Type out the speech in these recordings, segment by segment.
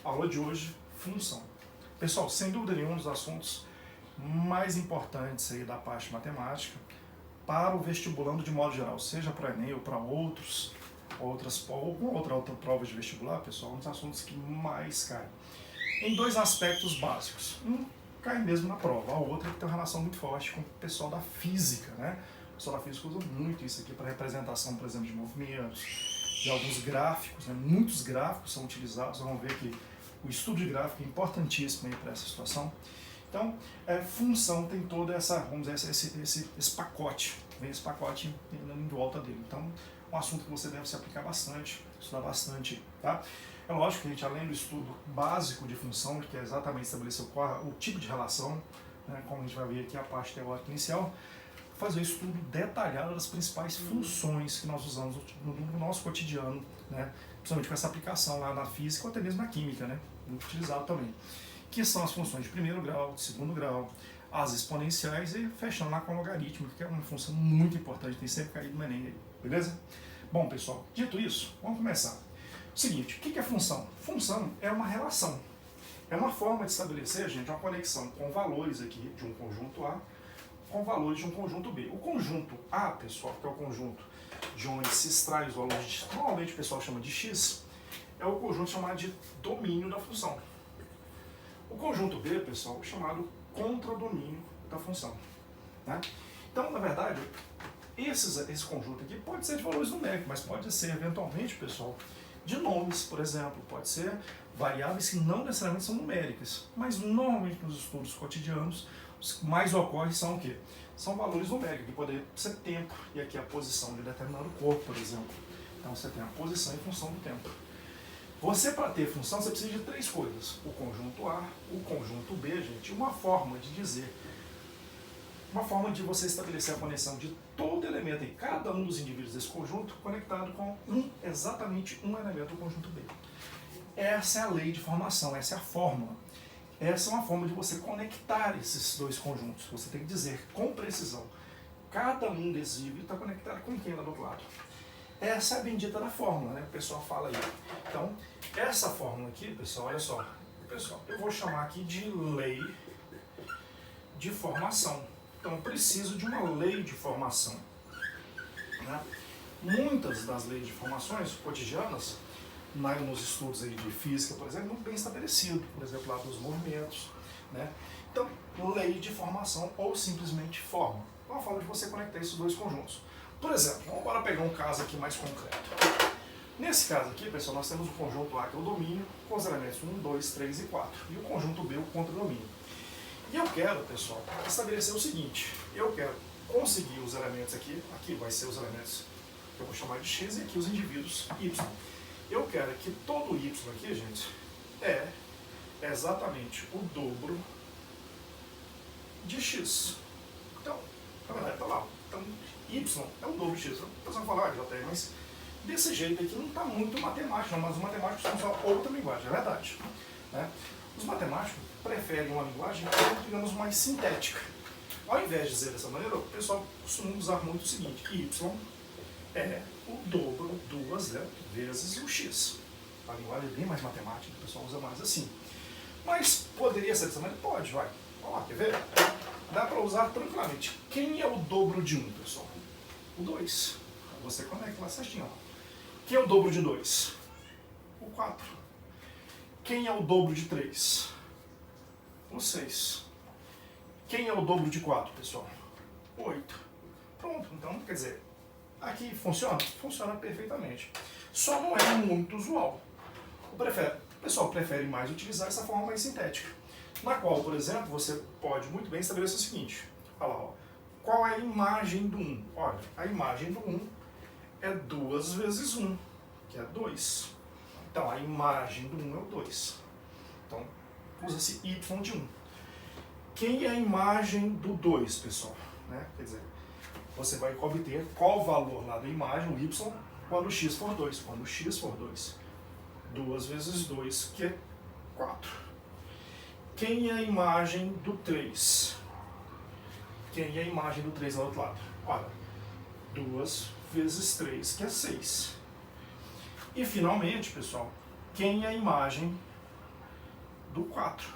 Aula de hoje, função. Pessoal, sem dúvida nenhuma, um dos assuntos mais importantes aí da parte matemática para o vestibulando de modo geral, seja para Enem ou para outras outra prova de vestibular, pessoal, um dos assuntos que mais cai. Em dois aspectos básicos. Um cai mesmo na prova, a outra que tem uma relação muito forte com o pessoal da física, né? O pessoal da física usa muito isso aqui para representação, por exemplo, de movimentos, de alguns gráficos, né? Muitos gráficos são utilizados, vamos ver que o estudo de gráfico é importantíssimo para essa situação. Então, função tem toda essa, vamos dizer, esse pacote, vem esse pacote em volta dele. Então, um assunto que você deve se aplicar bastante, estudar bastante, tá? É lógico que a gente, além do estudo básico de função, que é exatamente estabelecer o tipo de relação, né, como a gente vai ver aqui a parte teórica inicial, fazer um estudo detalhado das principais funções que nós usamos no nosso cotidiano, né, principalmente com essa aplicação lá na física ou até mesmo na química, né, muito utilizado também. Que são as funções de primeiro grau, de segundo grau, as exponenciais e fechando lá com o logaritmo, que é uma função muito importante, tem sempre caído no Enem, beleza? Bom, pessoal, dito isso, vamos começar. O seguinte, o que é função? Função é uma relação, é uma forma de estabelecer, gente, uma conexão com valores aqui de um conjunto A com valores de um conjunto B. O conjunto A, pessoal, que é o conjunto de onde se extrai os valores, normalmente o pessoal chama de X, é o conjunto chamado de domínio da função. O conjunto B, pessoal, é chamado contradomínio da função, né? Então, na verdade, esse conjunto aqui pode ser de valores numéricos, mas pode ser, eventualmente, pessoal, de nomes, por exemplo, pode ser variáveis que não necessariamente são numéricas, mas normalmente nos estudos cotidianos, os que mais ocorrem são o quê? São valores numéricos, que podem ser tempo, e aqui a posição de determinado corpo, por exemplo. Então você tem a posição em função do tempo. Você, para ter função, você precisa de três coisas: o conjunto A, o conjunto B, gente, uma forma de dizer, uma forma de você estabelecer a conexão de todo elemento em cada um dos indivíduos desse conjunto conectado com exatamente um elemento do conjunto B. Essa é a lei de formação, essa é a fórmula. Essa é uma forma de você conectar esses dois conjuntos. Você tem que dizer com precisão, cada um desses indivíduos está conectado com quem lá do outro lado. Essa é a bendita da fórmula, né? O pessoal fala aí. Então, essa fórmula aqui, pessoal, olha só. Pessoal, eu vou chamar aqui de lei de formação. Então, eu preciso de uma lei de formação, né? Muitas das leis de formações cotidianas, nos estudos aí de física, por exemplo, muito bem estabelecido, por exemplo, lá dos movimentos, né? Então, lei de formação ou simplesmente forma. É uma forma de você conectar esses dois conjuntos. Por exemplo, vamos agora pegar um caso aqui mais concreto. Nesse caso aqui, pessoal, nós temos o conjunto A, que é o domínio, com os elementos 1, 2, 3 e 4. E o conjunto B, o contradomínio. E eu quero, pessoal, estabelecer o seguinte: eu quero conseguir os elementos aqui vai ser os elementos que eu vou chamar de X, e aqui os indivíduos Y. Eu quero que todo Y aqui, gente, é exatamente o dobro de X. Então, na verdade, está lá. Então, Y é o dobro de X. O pessoal fala, já tem, mas desse jeito aqui não está muito matemático, não, mas os matemáticos usam outra linguagem, é verdade, né? Os matemáticos preferem uma linguagem, digamos, mais sintética. Ao invés de dizer dessa maneira, o pessoal costuma usar muito o seguinte: Y é o dobro, duas vezes o X. A linguagem é bem mais matemática, o pessoal usa mais assim. Mas poderia ser dessa maneira? Pode, vai. Ó, quer ver? Dá para usar tranquilamente. Quem é o dobro de 1, pessoal? O 2. Você conecta lá certinho. Ó. Quem é o dobro de 2? O 4. Quem é o dobro de 3? O 6. Quem é o dobro de 4, pessoal? 8. Pronto, então, quer dizer, aqui funciona? Funciona perfeitamente. Só não é muito usual. O pessoal prefere mais utilizar essa forma mais sintética, na qual, por exemplo, você pode muito bem estabelecer o seguinte: olha lá, ó, qual é a imagem do 1? Olha, a imagem do 1 é 2 vezes 1, que é 2. Então, a imagem do 1 é o 2. Então, usa-se Y de 1. Quem é a imagem do 2, pessoal? Né? Quer dizer, você vai obter qual o valor lá da imagem, o Y, quando o X for 2. Quando o X for 2, 2 vezes 2, que é 4. Quem é a imagem do 3? Quem é a imagem do 3 lá do outro lado? Olha, 2 vezes 3, que é 6. E finalmente, pessoal, quem é a imagem do 4.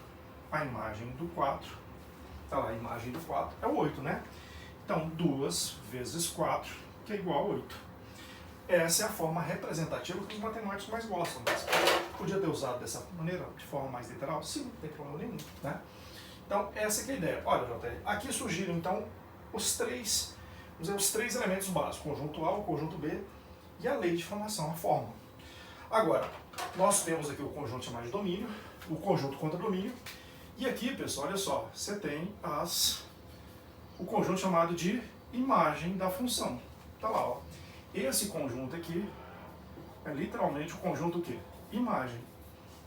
A imagem do 4, tá lá, a imagem do 4 é o 8, né? Então, 2 vezes 4, que é igual a 8. Essa é a forma representativa que os matemáticos mais gostam. Mas podia ter usado dessa maneira, de forma mais literal? Sim, não tem problema nenhum, né? Então, essa que é a ideia. Olha, JR, aqui surgiram, então, os três elementos básicos, o conjunto A, o conjunto B e a lei de formação, a fórmula. Agora, nós temos aqui o conjunto chamado de domínio, o conjunto contra domínio, e aqui, pessoal, olha só, você tem o conjunto chamado de imagem da função. Tá lá, ó. Esse conjunto aqui é literalmente o conjunto o quê? Imagem.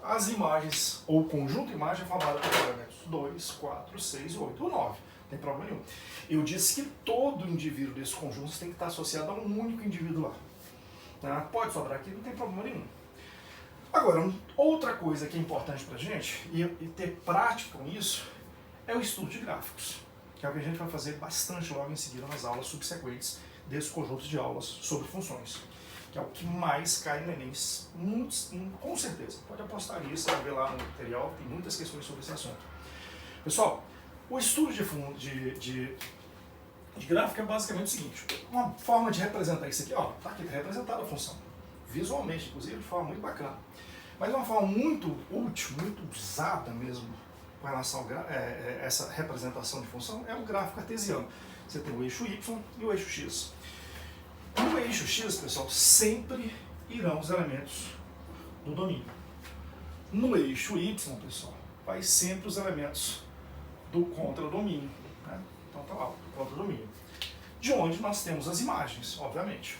As imagens, ou o conjunto imagem, é formado por elementos 2, 4, 6, 8 ou 9. Não tem problema nenhum. Eu disse que todo indivíduo desse conjunto tem que estar associado a um único indivíduo lá. Tá? Pode sobrar aqui, não tem problema nenhum. Agora, outra coisa que é importante pra gente, e ter prática com isso, é o estudo de gráficos. Que é o que a gente vai fazer bastante logo em seguida nas aulas subsequentes desse conjunto de aulas sobre funções. Que é o que mais cai no Enem, com certeza. Pode apostar nisso, vai ver lá no material, tem muitas questões sobre esse assunto. Pessoal, o estudo de gráfico é basicamente o seguinte, uma forma de representar isso aqui, ó, tá aqui representada a função, visualmente, inclusive, de forma muito bacana. Mas uma forma muito útil, muito usada mesmo, com relação a essa representação de função, é o gráfico cartesiano. Você tem o eixo Y e o eixo X. No eixo X, pessoal, sempre irão os elementos do domínio. No eixo Y, pessoal, vai sempre os elementos do contradomínio. Né? Então tá lá, do contradomínio. De onde nós temos as imagens, obviamente.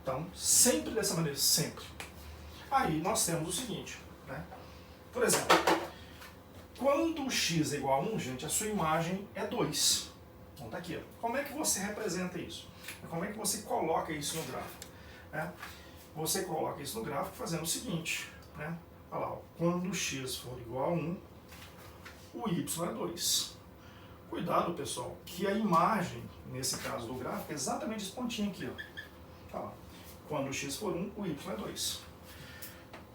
Então, sempre dessa maneira, sempre. Aí nós temos o seguinte, né? Por exemplo, quando o x é igual a 1, gente, a sua imagem é 2. Então tá aqui, ó. Como é que você representa isso? Como é que você coloca isso no gráfico? Né? Você coloca isso no gráfico fazendo o seguinte, né? Olha lá, ó. Quando o x for igual a 1, o y é 2. Cuidado, pessoal, que a imagem, nesse caso do gráfico, é exatamente esse pontinho aqui, ó. Tá lá. Quando o x for 1, o y é 2.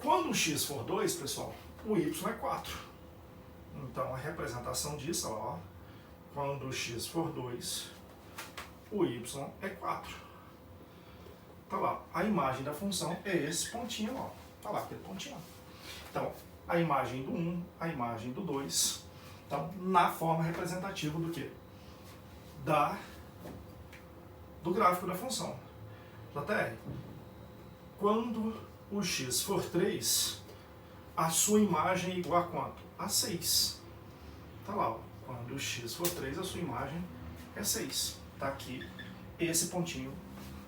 Quando o x for 2, pessoal, o y é 4. Então, a representação disso, ó, quando o x for 2, o y é 4. Tá lá, a imagem da função é esse pontinho, ó. Tá lá, aquele pontinho. Então, a imagem do 1, a imagem do 2, então, na forma representativa do quê? Do gráfico da função. JR, quando o x for 3, a sua imagem é igual a quanto? A 6. Tá lá, ó. Quando o x for 3, a sua imagem é 6. Tá aqui, esse pontinho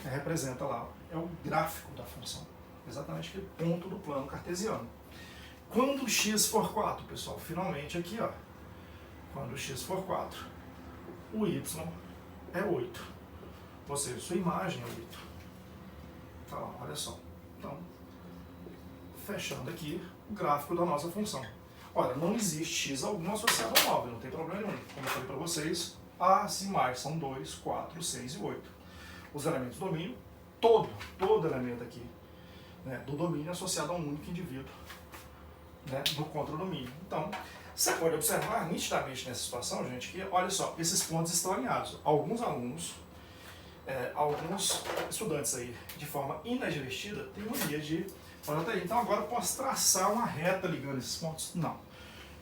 que representa lá, é o gráfico da função. Exatamente aquele ponto do plano cartesiano. Quando o x for 4, pessoal, finalmente aqui, ó. Quando o x for 4, o y é 8. Ou seja, sua imagem é 8. Tá lá, olha só. Então, fechando aqui o gráfico da nossa função. Olha, não existe x algum associado ao 9, não tem problema nenhum. Como eu falei para vocês, as imagens são 2, 4, 6 e 8. Os elementos do domínio, todo elemento aqui, né, do domínio é associado a um único indivíduo, né, do contradomínio. Então, você pode observar nitidamente nessa situação, gente, que, olha só, esses pontos estão alinhados. Alguns alunos, alguns estudantes aí, de forma inadvertida, têm mania de, olha até aí, então agora eu posso traçar uma reta ligando esses pontos. Não.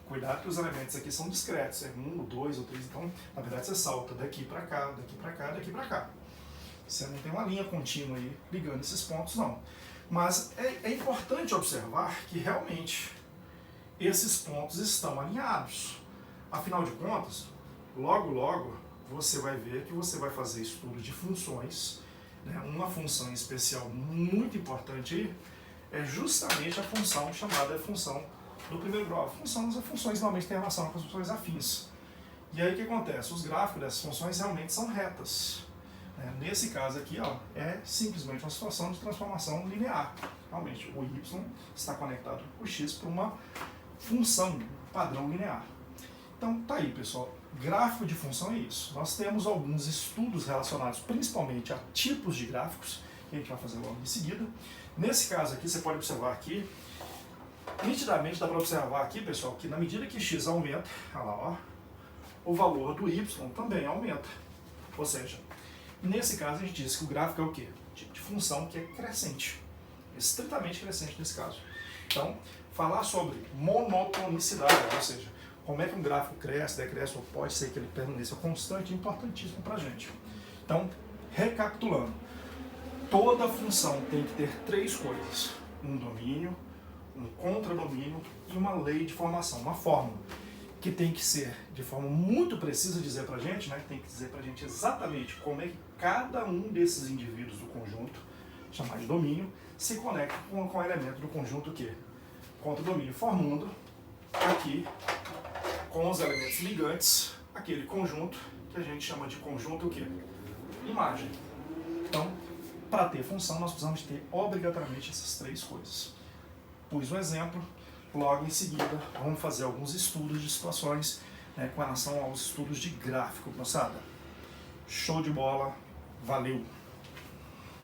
Cuidado que os elementos aqui são discretos, é 1, 2 ou 3, então, na verdade, você salta daqui para cá, daqui para cá, daqui para cá. Você não tem uma linha contínua aí ligando esses pontos, não. Mas é importante observar que realmente esses pontos estão alinhados. Afinal de contas, logo você vai ver que você vai fazer estudo de funções, né? Uma função em especial muito importante aí é justamente a função chamada função do primeiro grau. As funções normalmente têm relação com as funções afins. E aí o que acontece? Os gráficos dessas funções realmente são retas. Nesse caso aqui, ó, é simplesmente uma situação de transformação linear. Realmente, o y está conectado com o x por uma função padrão linear. Então, tá aí, pessoal. Gráfico de função é isso. Nós temos alguns estudos relacionados principalmente a tipos de gráficos, que a gente vai fazer logo em seguida. Nesse caso aqui, você pode observar aqui Nitidamente dá para observar aqui, pessoal, que na medida que x aumenta, olha lá, ó, o valor do y também aumenta. Ou seja, nesse caso a gente diz que o gráfico é o quê? Um tipo de função que é crescente, estritamente crescente nesse caso. Então, falar sobre monotonicidade, ou seja, como é que um gráfico cresce, decresce, ou pode ser que ele permaneça constante, é importantíssimo para a gente. Então, recapitulando, toda função tem que ter três coisas: um domínio, um contradomínio e uma lei de formação, uma fórmula, que tem que ser de forma muito precisa dizer para a gente, né? Tem que dizer para a gente exatamente como é que cada um desses indivíduos do conjunto, chamado de domínio, se conecta com o elemento do conjunto que contradomínio, formando aqui com os elementos ligantes aquele conjunto que a gente chama de conjunto o quê? Imagem. Então, para ter função, nós precisamos ter obrigatoriamente essas três coisas. Pus um exemplo, logo em seguida vamos fazer alguns estudos de situações, né, com relação aos estudos de gráfico, moçada. Show de bola, valeu!